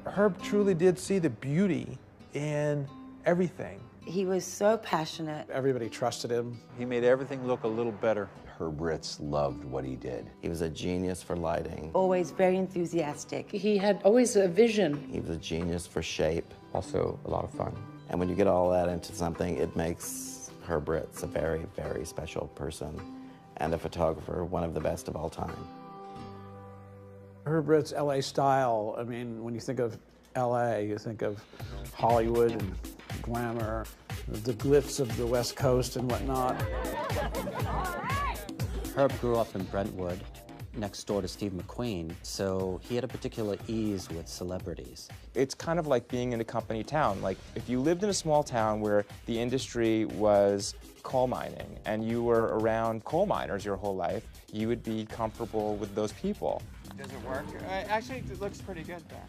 Herb truly did see the beauty in everything. He was so passionate. Everybody trusted him. He made everything look a little better. Herb Ritts loved what he did. He was a genius for lighting. Always very enthusiastic. He had always a vision. He was a genius for shape. Also a lot of fun. And when you get all that into something, it makes Herb Ritts a very, very special person and a photographer, one of the best of all time. Herb Ritts' LA style, I mean, when you think of LA, you think of Hollywood and glamour, the glitz of the West Coast and whatnot. Herb grew up in Brentwood, next door to Steve McQueen, so he had a particular ease with celebrities. It's kind of like being in a company town. Like, if you lived in a small town where the industry was coal mining and you were around coal miners your whole life, you would be comfortable with those people. Does it work? Actually, it looks pretty good there.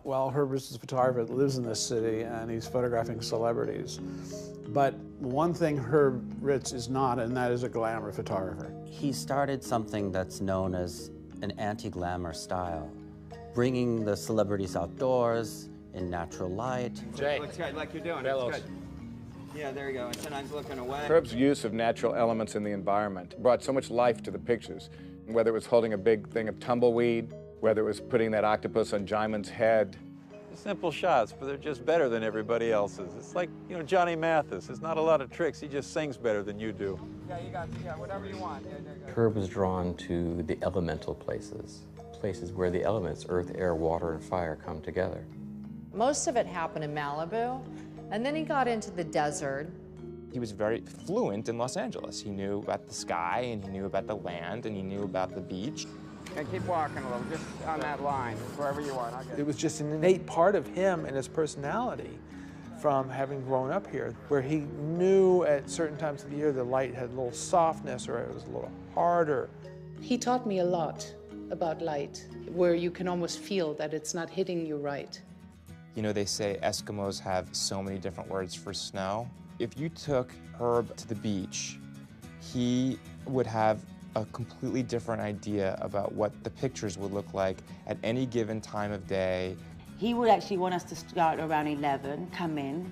Well, Herb Ritts is a photographer that lives in this city, and he's photographing celebrities. But one thing Herb Ritts is not, and that is a glamour photographer. He started something that's known as an anti-glamour style, bringing the celebrities outdoors in natural light. Jay, looks good, like you're doing. It's good. Yeah, there you go. And sometimes looking away. Herb's use of natural elements in the environment brought so much life to the pictures, whether it was holding a big thing of tumbleweed, whether it was putting that octopus on Jaimin's head. Simple shots, but they're just better than everybody else's. It's like, you know, Johnny Mathis. There's not a lot of tricks. He just sings better than you do. Yeah, you got, whatever you want. Yeah, Herb was drawn to the elemental places, places where the elements, earth, air, water, and fire come together. Most of it happened in Malibu, and then he got into the desert. He was very fluent in Los Angeles. He knew about the sky, and he knew about the land, and he knew about the beach. And keep walking a little, just on that line, wherever you want. It was just an innate part of him and his personality from having grown up here, where he knew at certain times of the year the light had a little softness or it was a little harder. He taught me a lot about light, where you can almost feel that it's not hitting you right. You know, they say Eskimos have so many different words for snow. If you took Herb to the beach, he would have a completely different idea about what the pictures would look like at any given time of day. He would actually want us to start around 11, come in,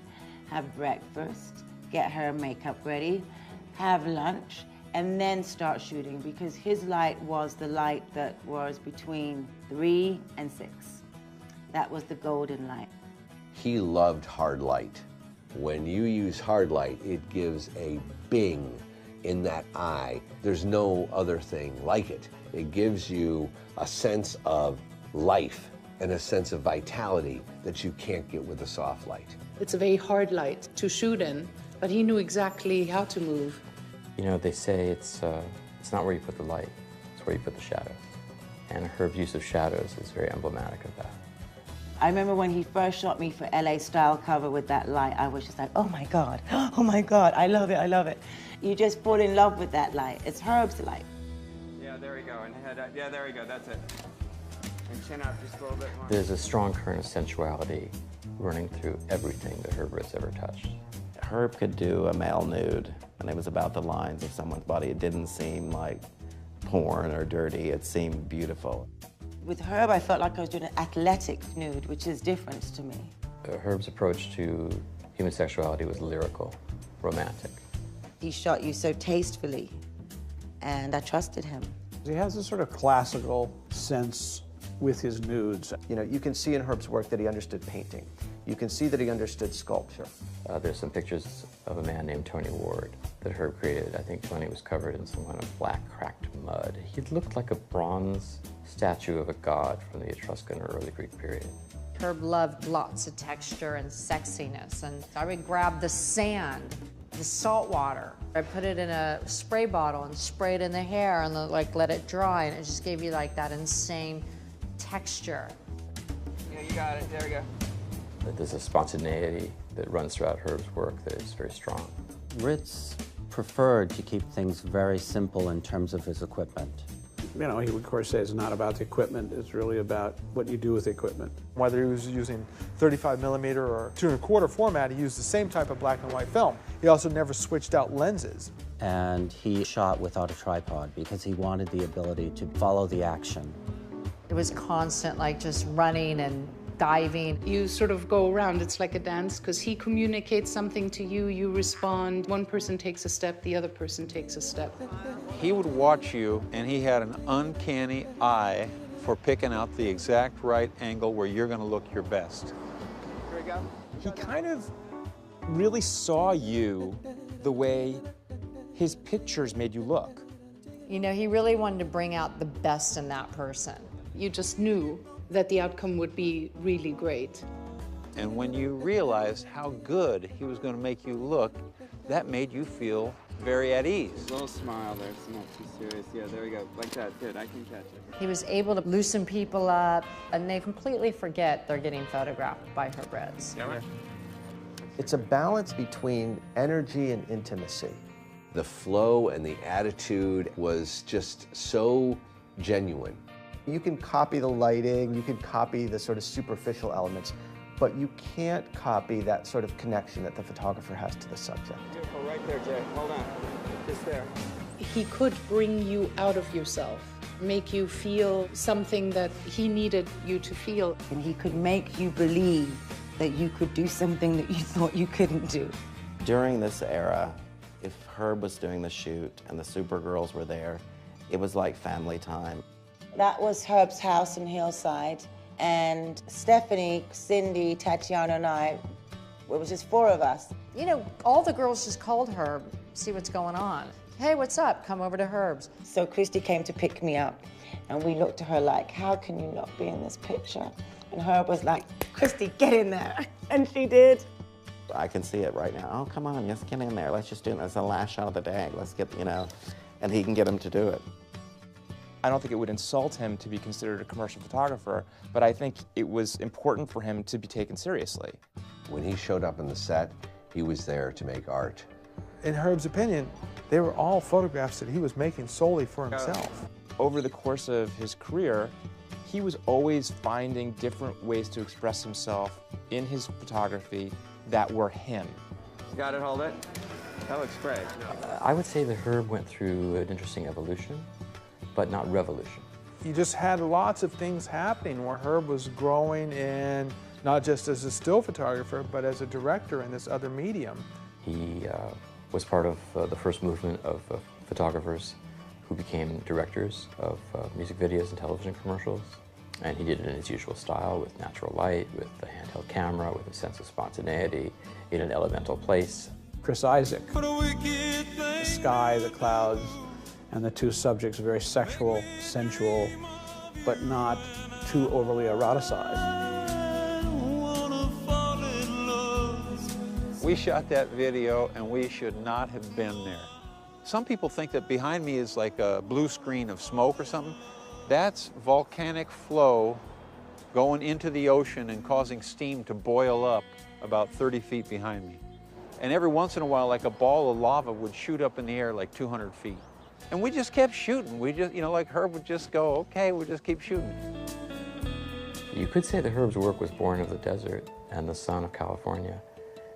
have breakfast, get her makeup ready, have lunch, and then start shooting, because his light was the light that was between 3 and 6. That was the golden light. He loved hard light. When you use hard light, it gives a bing in that eye. There's no other thing like it. It gives you a sense of life and a sense of vitality that you can't get with a soft light. It's a very hard light to shoot in, but he knew exactly how to move. You know, they say it's not where you put the light, it's where you put the shadow. And Herb's use of shadows is very emblematic of that. I remember when he first shot me for LA Style cover with that light, I was just like, oh my God, I love it, I love it. You just fall in love with that light. It's Herb's light. Yeah, there we go. And head up. Yeah, there we go. That's it. And chin up just a little bit more. There's a strong current of sensuality running through everything that Herb Ritts ever touched. Herb could do a male nude, and it was about the lines of someone's body. It didn't seem like porn or dirty. It seemed beautiful. With Herb, I felt like I was doing an athletic nude, which is different to me. Herb's approach to human sexuality was lyrical, romantic. He shot you so tastefully, and I trusted him. He has a sort of classical sense with his nudes. You know, you can see in Herb's work that he understood painting. You can see that he understood sculpture. There's some pictures of a man named Tony Ward that Herb created. I think Tony was covered in some kind of black, cracked mud. He looked like a bronze statue of a god from the Etruscan or early Greek period. Herb loved lots of texture and sexiness, and I would grab the sand, the salt water. I put it in a spray bottle and spray it in the hair and like let it dry, and it just gave you like that insane texture. Yeah, you got it. There we go. There's a spontaneity that runs throughout Herb's work that is very strong. Ritts preferred to keep things very simple in terms of his equipment. You know, he would, of course, say it's not about the equipment, it's really about what you do with the equipment. Whether he was using 35mm or 2 1/4 format, he used the same type of black and white film. He also never switched out lenses. And he shot without a tripod because he wanted the ability to follow the action. It was constant, like just running and diving. You sort of go around, it's like a dance, because he communicates something to you, you respond. One person takes a step, the other person takes a step. He would watch you, and he had an uncanny eye for picking out the exact right angle where you're going to look your best. Here we go. He kind of really saw you the way his pictures made you look. You know, he really wanted to bring out the best in that person. You just knew that the outcome would be really great. And when you realized how good he was going to make you look, that made you feel very at ease. A little smile there, it's not too serious. Yeah, there we go. Like that, good, I can catch it. He was able to loosen people up, and they completely forget they're getting photographed by Herb Ritts. It's a balance between energy and intimacy. The flow and the attitude was just so genuine. You can copy the lighting, you can copy the sort of superficial elements, but you can't copy that sort of connection that the photographer has to the subject. Beautiful, right there, Jay. Hold on. Just there. He could bring you out of yourself, make you feel something that he needed you to feel. And he could make you believe that you could do something that you thought you couldn't do. During this era, if Herb was doing the shoot and the Supergirls were there, it was like family time. That was Herb's house in Hillside, and Stephanie, Cindy, Tatiana, and I, it was just 4 of us. You know, all the girls just called Herb, see what's going on. Hey, what's up? Come over to Herb's. So Christy came to pick me up, and we looked at her like, how can you not be in this picture? And Herb was like, Christy, get in there. And she did. I can see it right now. Oh, come on, just get in there. Let's just do it. It's the last shot of the day. Let's get, you know, and he can get him to do it. I don't think it would insult him to be considered a commercial photographer, but I think it was important for him to be taken seriously. When he showed up on the set, he was there to make art. In Herb's opinion, they were all photographs that he was making solely for himself. Over the course of his career, he was always finding different ways to express himself in his photography that were him. Got it, hold it. That looks great. I would say that Herb went through an interesting evolution, but not revolution. You just had lots of things happening where Herb was growing in, not just as a still photographer, but as a director in this other medium. He was part of the first movement of photographers who became directors of music videos and television commercials. And he did it in his usual style, with natural light, with a handheld camera, with a sense of spontaneity, in an elemental place. Chris Isaak, the sky, the clouds, and the 2 subjects, very sexual, sensual, but not too overly eroticized. We shot that video, and we should not have been there. Some people think that behind me is like a blue screen of smoke or something. That's volcanic flow going into the ocean and causing steam to boil up about 30 feet behind me. And every once in a while, like a ball of lava would shoot up in the air like 200 feet. And we just kept shooting. We just, you know, like Herb would just go, okay, we'll just keep shooting. You could say that Herb's work was born of the desert and the sun of California,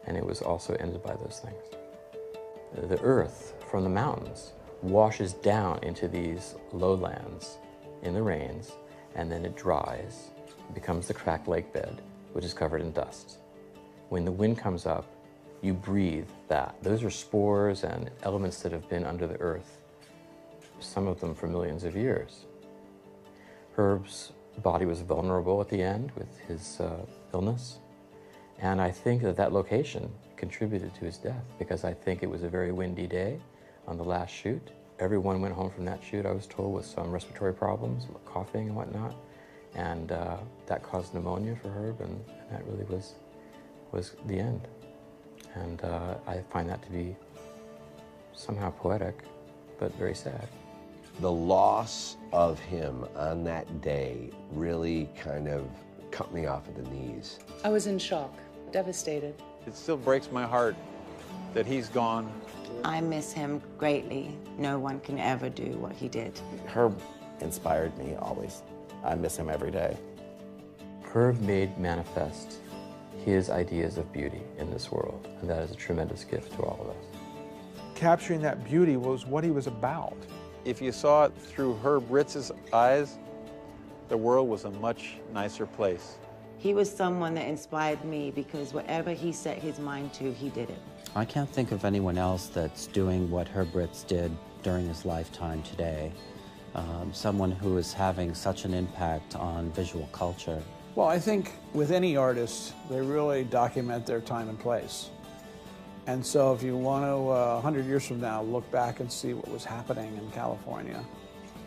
and it was also ended by those things. The earth from the mountains washes down into these lowlands in the rains, and then it dries. It becomes the cracked lake bed, which is covered in dust. When the wind comes up, you breathe that. Those are spores and elements that have been under the earth, some of them for millions of years. Herb's body was vulnerable at the end with his illness, and I think that that location contributed to his death, because I think it was a very windy day on the last shoot. Everyone went home from that shoot, I was told, with some respiratory problems, coughing and whatnot, and that caused pneumonia for Herb, and that really was the end. And I find that to be somehow poetic, but very sad. The loss of him on that day really kind of cut me off at the knees. I was in shock, devastated. It still breaks my heart that he's gone. I miss him greatly. No one can ever do what he did. Herb inspired me always. I miss him every day. Herb made manifest his ideas of beauty in this world, and that is a tremendous gift to all of us. Capturing that beauty was what he was about. If you saw it through Herb Ritts' eyes, the world was a much nicer place. He was someone that inspired me because whatever he set his mind to, he did it. I can't think of anyone else that's doing what Herb Ritts did during his lifetime today. Someone who is having such an impact on visual culture. Well, I think with any artist, they really document their time and place. And so if you want to, 100 years from now, look back and see what was happening in California,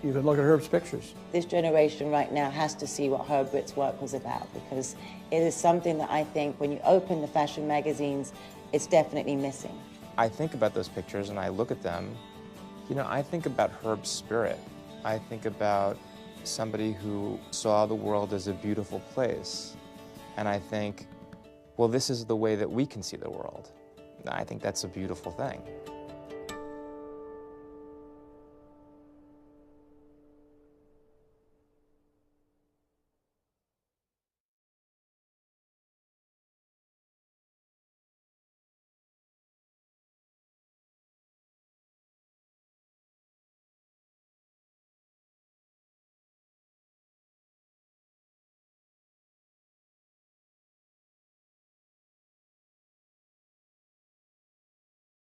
you can look at Herb's pictures. This generation right now has to see what Herb Ritts' work was about, because it is something that I think when you open the fashion magazines, it's definitely missing. I think about those pictures and I look at them, you know, I think about Herb's spirit. I think about somebody who saw the world as a beautiful place. And I think, well, this is the way that we can see the world. I think that's a beautiful thing.